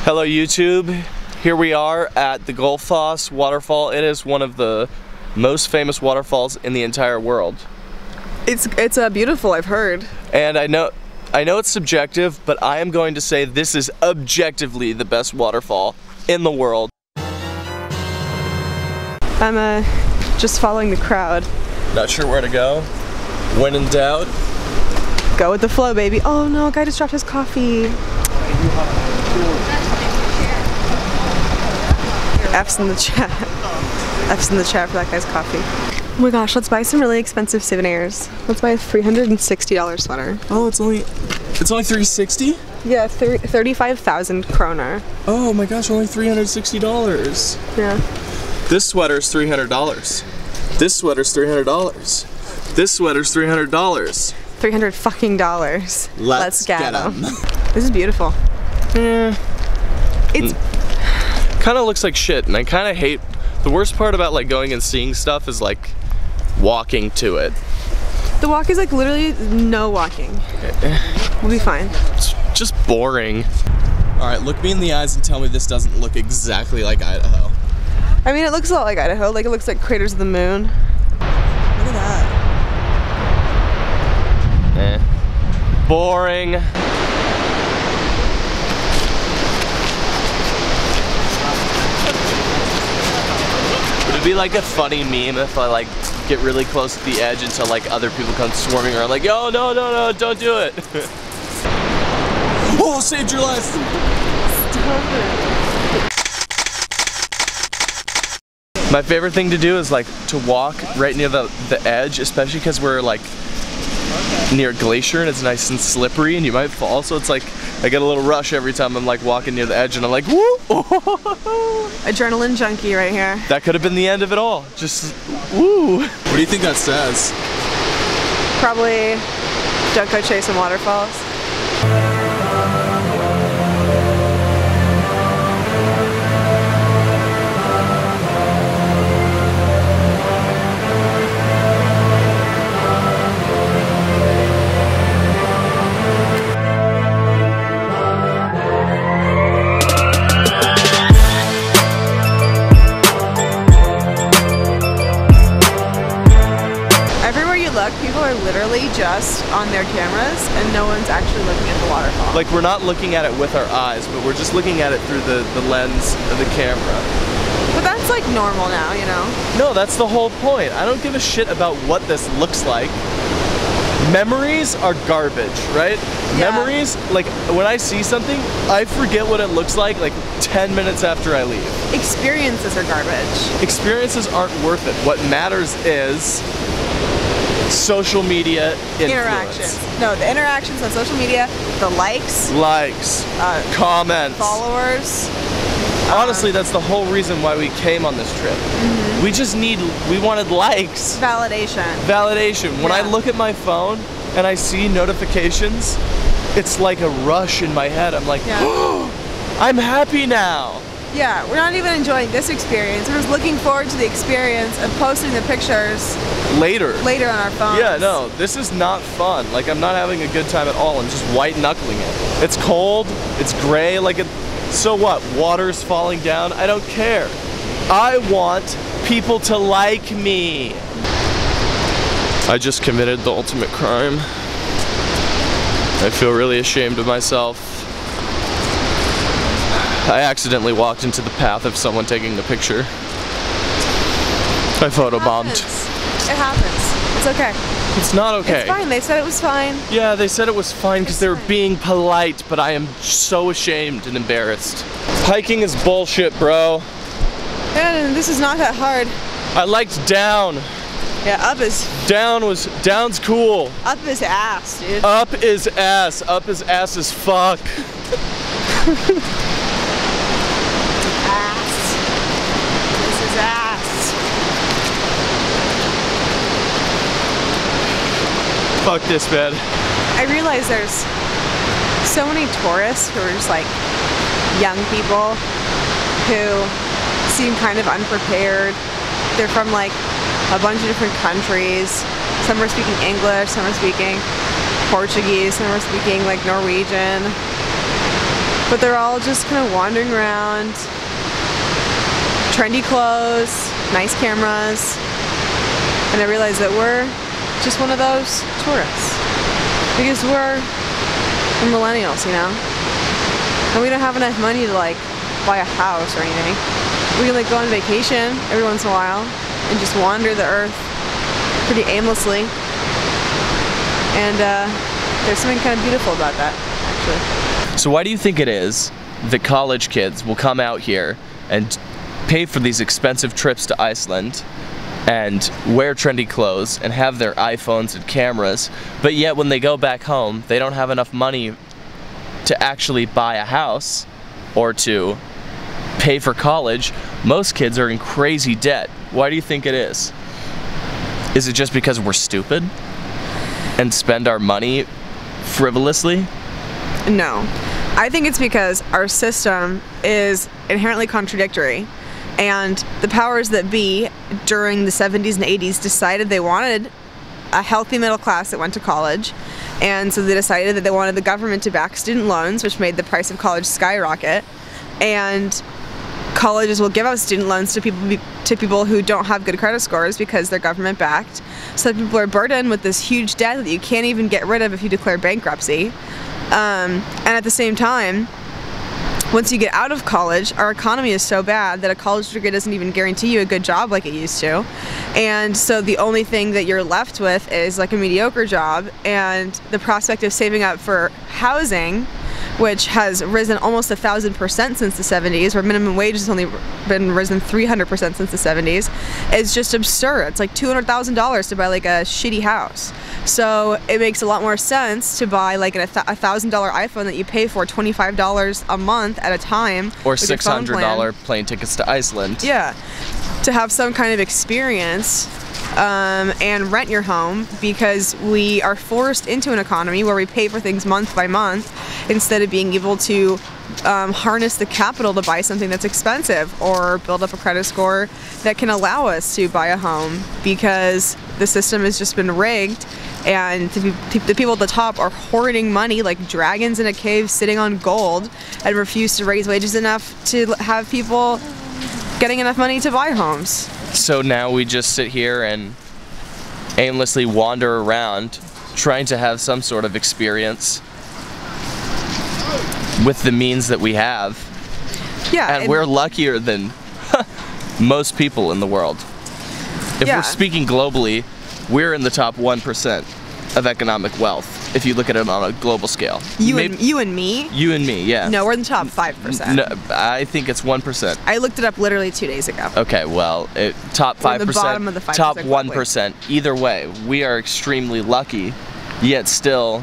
Hello YouTube, here we are at the Gullfoss waterfall. It is one of the most famous waterfalls in the entire world. It's beautiful, I've heard. And I know it's subjective, but I am going to say this is objectively the best waterfall in the world. I'm just following the crowd. Not sure where to go. When in doubt, go with the flow, baby. Oh no, a guy just dropped his coffee. F's in the chat. F's in the chat for that guy's coffee. Oh my gosh, let's buy some really expensive souvenirs. Let's buy a $360 sweater. Oh, it's only $360? Yeah, 35,000 kroner. Oh my gosh, only $360. Yeah. This sweater's $300. This sweater's $300. This sweater's $300. 300 fucking dollars. Let's get them. This is beautiful. Yeah. It's kind of looks like shit, and I kind of hate. The worst part about like going and seeing stuff is like walking to it. The walk is like literally no walking. We'll be fine. It's just boring. All right, look me in the eyes and tell me this doesn't look exactly like Idaho. I mean, it looks a lot like Idaho. Like it looks like craters of the moon. Look at that. Boring. It'd be like a funny meme if I like get really close to the edge until like other people come swarming around like, oh no, don't do it. Oh, saved your life. Stop it. My favorite thing to do is like to walk right near the edge, especially because we're like near a glacier and it's nice and slippery and you might fall, so it's like I get a little rush every time I'm like walking near the edge and I'm like, woo! Adrenaline junkie right here. That could have been the end of it all. Just woo! What do you think that says? Probably don't go chasing waterfalls. People are literally just on their cameras and no one's actually looking at the waterfall. Like we're not looking at it with our eyes, but we're just looking at it through the lens of the camera. But that's like normal now, you know? No, that's the whole point. I don't give a shit about what this looks like. Memories are garbage, right? Yeah. Memories, like when I see something, I forget what it looks like 10 minutes after I leave. Experiences are garbage. Experiences aren't worth it. What matters is social media influence. Interactions. No, the interactions on social media, the likes, comments, followers. Honestly, that's the whole reason why we came on this trip. Mm-hmm. We wanted likes. Validation. Validation. When I look at my phone and I see notifications, it's like a rush in my head. I'm like, oh, I'm happy now. Yeah, we're not even enjoying this experience. We're just looking forward to the experience of posting the pictures later on our phones. Yeah, no, this is not fun. Like, I'm not having a good time at all. I'm just white knuckling it. It's cold, it's gray, so what? Water's falling down? I don't care. I want people to like me. I just committed the ultimate crime. I feel really ashamed of myself. I accidentally walked into the path of someone taking the picture. I photobombed. It happens. It's okay. It's not okay. It's fine. They said it was fine. Yeah, they said it was fine because they were being polite, but I am so ashamed and embarrassed. Hiking is bullshit, bro. And this is not that hard. I liked down. Yeah, up is... Down's cool. Up is ass, dude. Up is ass. Up is ass as fuck. Fuck this, man. I realize there's so many tourists who are just like young people who seem kind of unprepared. They're from like a bunch of different countries. Some are speaking English, some are speaking Portuguese, some are speaking like Norwegian. but they're all just kind of wandering around, trendy clothes, nice cameras, and I realize that we're just one of those tourists because we're millennials, you know, and we don't have enough money to like buy a house or anything. We can like go on vacation every once in a while and just wander the earth pretty aimlessly, and there's something kind of beautiful about that, actually. So why do you think it is that college kids will come out here and pay for these expensive trips to Iceland and wear trendy clothes and have their iPhones and cameras, but yet when they go back home, they don't have enough money to actually buy a house or to pay for college? Most kids are in crazy debt. Why do you think it is? Is it just because we're stupid and spend our money frivolously? No. I think it's because our system is inherently contradictory, and the powers that be during the 70s and 80s decided they wanted a healthy middle class that went to college, and so they decided that they wanted the government to back student loans, which made the price of college skyrocket, and colleges will give out student loans to people who don't have good credit scores because they're government backed, so that people are burdened with this huge debt that you can't even get rid of if you declare bankruptcy. And at the same time, once you get out of college, our economy is so bad that a college degree doesn't even guarantee you a good job like it used to. And so the only thing that you're left with is like a mediocre job, and the prospect of saving up for housing, which has risen almost 1,000% since the 70s, where minimum wage has only been risen 300% since the 70s, is just absurd. It's like $200,000 to buy like a shitty house. So it makes a lot more sense to buy like a $1,000 iPhone that you pay for $25 a month at a time. Or $600 plane tickets to Iceland. Yeah, to have some kind of experience and rent your home, because we are forced into an economy where we pay for things month by month instead of being able to harness the capital to buy something that's expensive or build up a credit score that can allow us to buy a home, because the system has just been rigged, and the people at the top are hoarding money like dragons in a cave sitting on gold, and refuse to raise wages enough to have people getting enough money to buy homes. So now we just sit here and aimlessly wander around trying to have some sort of experience with the means that we have. Yeah, and we're luckier than most people in the world. If we're speaking globally, we're in the top 1% of economic wealth, if you look at it on a global scale. You and me? You and me, yeah. No, we're in the top 5%. No, I think it's 1%. I looked it up literally 2 days ago. Okay, well, top 5%, the bottom of the 5% top globally. 1%. Either way, we are extremely lucky, yet still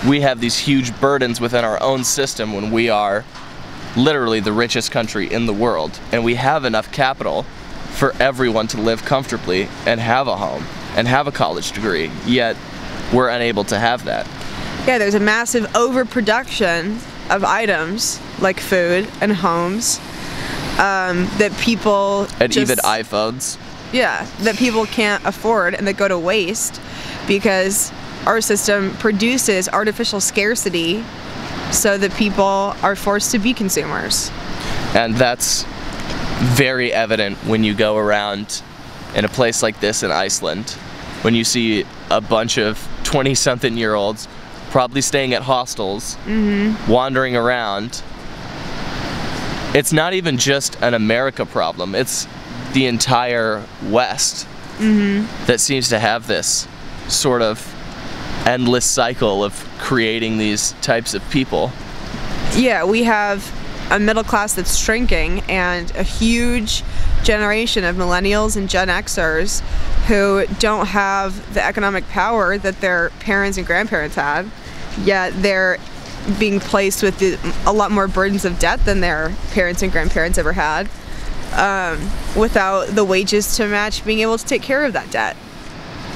we have these huge burdens within our own system when we are literally the richest country in the world, and we have enough capital for everyone to live comfortably and have a home and have a college degree, yet we're unable to have that. Yeah, there's a massive overproduction of items like food and homes that people and even iPhones. Yeah, that people can't afford and that go to waste because our system produces artificial scarcity so that people are forced to be consumers. And that's very evident when you go around in a place like this in Iceland, when you see a bunch of 20-something-year-olds probably staying at hostels, wandering around. It's not even just an America problem, it's the entire West that seems to have this sort of endless cycle of creating these types of people. Yeah, we have a middle class that's shrinking and a huge generation of millennials and Gen Xers who don't have the economic power that their parents and grandparents had, yet they're being placed with a lot more burdens of debt than their parents and grandparents ever had, without the wages to match being able to take care of that debt,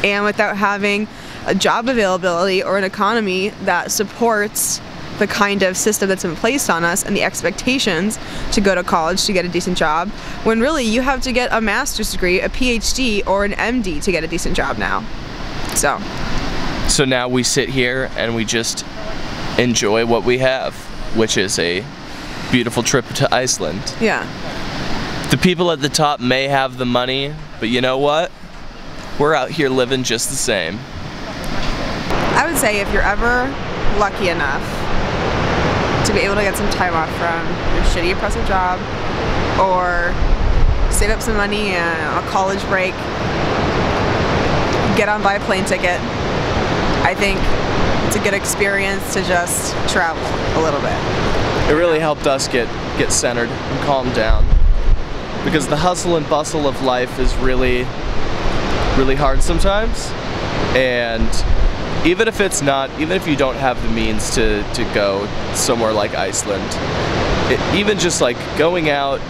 and without having a job availability or an economy that supports the kind of system that's been placed on us and the expectations to go to college to get a decent job, when really you have to get a master's degree, a PhD, or an MD to get a decent job now. So now we sit here and we just enjoy what we have. which is a beautiful trip to Iceland. Yeah. The people at the top may have the money, but you know what? We're out here living just the same. I would say if you're ever lucky enough to be able to get some time off from your shitty oppressive job, or save up some money on a college break, get on buy a plane ticket, I think it's a good experience to just travel a little bit. It really helped us get centered and calm down, because the hustle and bustle of life is really hard sometimes. And even if you don't have the means to go somewhere like Iceland, even just like going out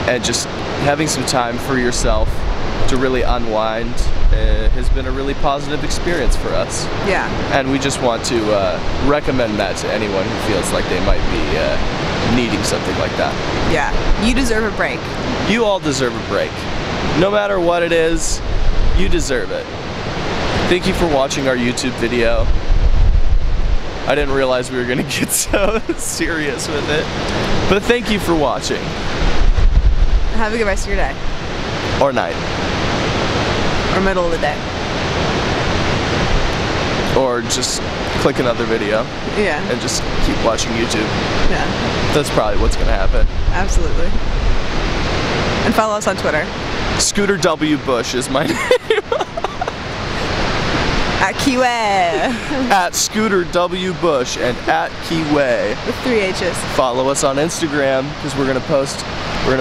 and just having some time for yourself to really unwind has been a really positive experience for us. Yeah. And we just want to recommend that to anyone who feels like they might be needing something like that. Yeah. You deserve a break. You all deserve a break. No matter what it is, you deserve it. Thank you for watching our YouTube video. I didn't realize we were going to get so serious with it. But thank you for watching. Have a good rest of your day. Or night. Or middle of the day. Or just click another video. Yeah. And just keep watching YouTube. Yeah. That's probably what's going to happen. Absolutely. And follow us on Twitter. Scooter W. Bush is my name. At Kiwi. At Scooter W. Bush and at Kiwi. With 3 H's. Follow us on Instagram, because we're gonna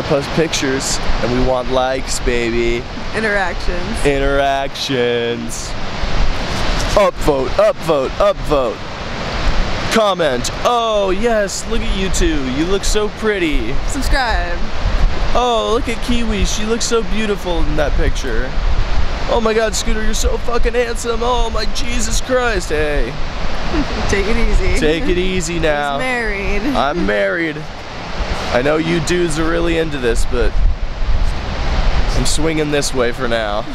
post pictures, and we want likes, baby. Interactions. Interactions. Upvote, upvote, upvote. Comment. Oh yes, look at you two. You look so pretty. Subscribe. Oh, look at Kiwi. She looks so beautiful in that picture. Oh my God, Scooter, you're so fucking handsome. Oh my Jesus Christ. Hey. Take it easy. Take it easy now. He's married. I'm married. I know you dudes are really into this, but I'm swinging this way for now.